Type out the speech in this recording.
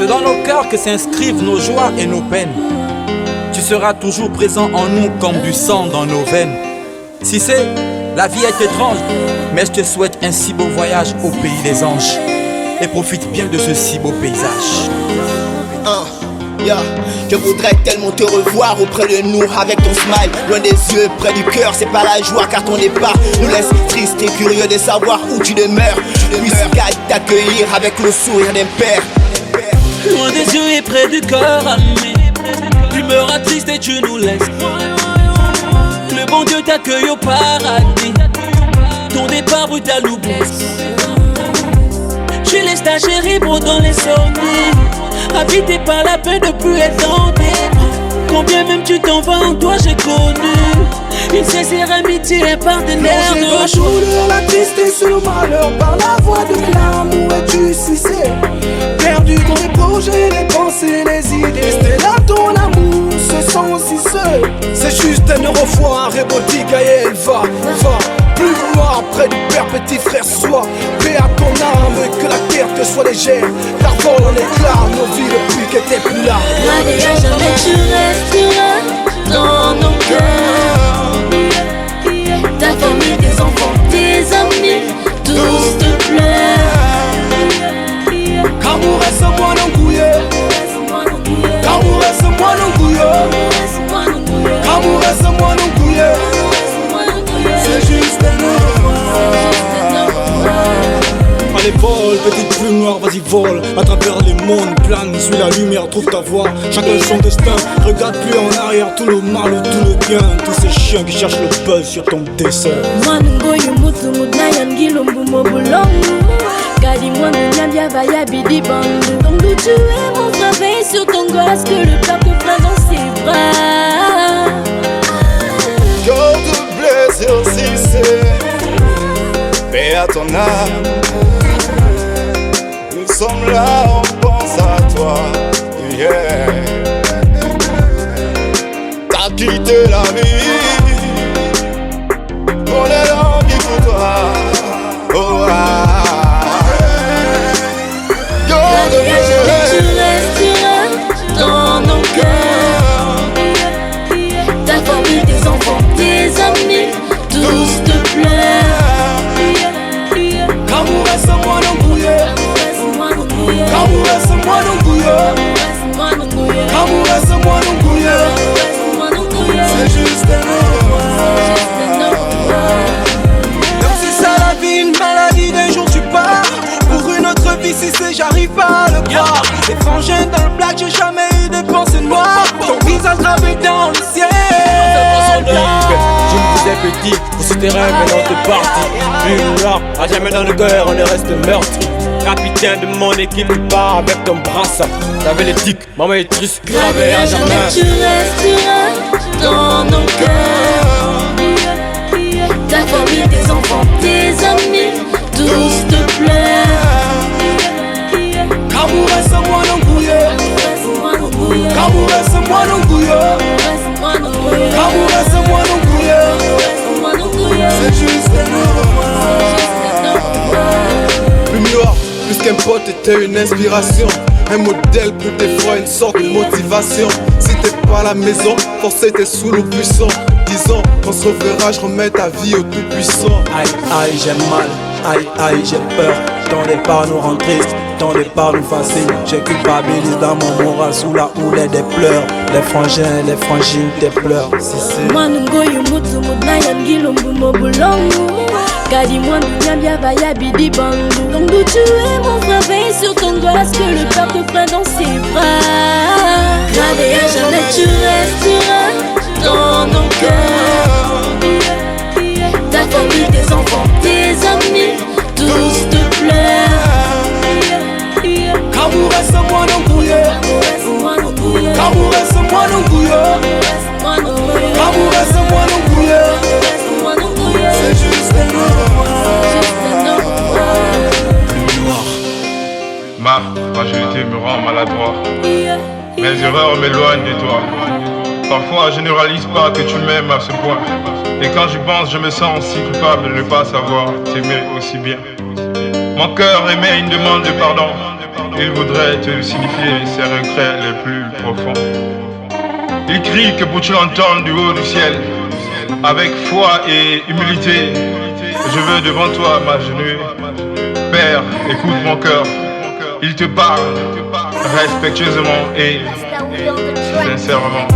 C'est dans nos cœurs que s'inscrivent nos joies et nos peines. Tu seras toujours présent en nous comme du sang dans nos veines. Si c'est, la vie est étrange, mais je te souhaite un si beau voyage au pays des anges. Et profite bien de ce si beau paysage. Je voudrais tellement te revoir auprès de nous avec ton smile. Loin des yeux, près du cœur, c'est pas la joie car ton départ nous laisse tristes et curieux de savoir où tu demeures. Puisse Gaï t'accueillir avec le sourire d'un père. Loin des yeux et près du cœur, ami, tu me rends triste et tu nous laisses. Le bon Dieu t'accueille au paradis. Ton départ brutal nous blesse. Tu laisses ta chérie dans les souvenirs, habité par la peine de plus être dans tes bras. Combien même tu t'en vas, en toi j'ai connu une sincère amitié, un partenaire de choix. Douleur, la tristesse, le malheur, par la voix de l'amour et du succès. Perdu dans les projets, les pensées, les idées. Rester là, ton amour, se sent aussi seul. C'est juste un au revoir, rébotique, et elle va. Plus vouloir près du père, petit frère soit. Paix à ton âme et que la terre te soit légère. Car vol en éclat, nos vies depuis qu'elle était plus là. Gravée à jamais tu resteras dans nos cœurs. Ta famille, tes enfants, tes amis, tous te pleurent. Kamour reste moi non gouillé. Kamour reste moi non gouillé. Kamour reste moi non gouillé. C'est juste un Allez vole, petite plume noire, vas-y vole. À travers les mondes, plane, suis la lumière, trouve ta voie. Chacun son destin, regarde plus en arrière. Tout le mal ou tout le bien, tous ces chiens qui cherchent le buzz sur ton dessin. Mwanungoyu mutu mudnayan gilumbu mobulongu. Kali mwanu nyambia vaya bidi bandu. Donc tu es mon travail sur ton gosse, que le peuple te prend dans ses bras. Cœur de plaisir si c'est paix à ton âme. Nous sommes là, on pense à toi. Yeah. T'as quitté la vie, on est là pour toi. Oh ah. Cœur de Tu resteras dans nos cœurs. Ta famille, tes enfants, tes amis, tous te pleurent. Kamour reste moi non bouillé. Kamour reste moi non bouillé. Kamour reste moi non bouillé. C'est juste un Même si c'est la vie, une maladie, d'un jour tu pars. Pour une autre vie, si c'est j'arrive pas à le croire. Les frangins dans le black, j'ai jamais eu de pensée noire. Ton visage gravé dans le ciel. Je me disais petit, pour ce terrain maintenant t'es parti. Une noire, à jamais dans le cœur, on est resté meurtri. Capitaine de mon équipe, tu pars avec ton brassard. T'avais les tics, maman est triste, gravée à jamais. Tu resteras dans nos cœurs. Ta famille, tes enfants, tes amis, tous te pleurent. Kamour reste moi non bouillé. Kamour reste moi non bouillé. Kamour reste moi non bouillé. C'est juste un noir, plus qu'un pote était une inspiration. Un modèle pour tes fois, une sorte de motivation. Si t'es pas à la maison, forcé t'es sous l'eau puissant. Disons, on se reverra, je remets ta vie au tout puissant. Aïe aïe j'ai mal, aïe aïe j'ai peur. Ton départ nous rend triste, ton départ nous fascine. J'ai culpabilise dans mon moral sous la houlette des pleurs. Les frangins, les frangines, tes pleurs. Si c'est Mwanungoyu mutu mudnayan gilumbu mobulongu. Kali mwanu nyambia vaya bidi bandu. Donc d'où tu es mon travail sur ton gosse, que le peuple te prend dans ses bras. Gravé à jamais tu resteras dans nos cœurs. Ta famille, tes enfants, tes amis, tous te pleurent. Kamour reste moi non bouillé. Kamour reste moi non bouillé. Kamour reste moi non bouillé. C'est juste un Ma fragilité me rend maladroit. Mes erreurs m'éloignent de toi. Parfois je ne réalise pas que tu m'aimes à ce point. Et quand j'y pense, je me sens si coupable de ne pas savoir t'aimer aussi bien. Mon cœur émet une demande de pardon. il voudrait te signifier ses regrets les plus profonds. Il crie que pour-tu l'entendre du haut du ciel, avec foi et humilité, je veux devant toi m'agenouiller. Père, écoute mon cœur, il te parle respectueusement et sincèrement.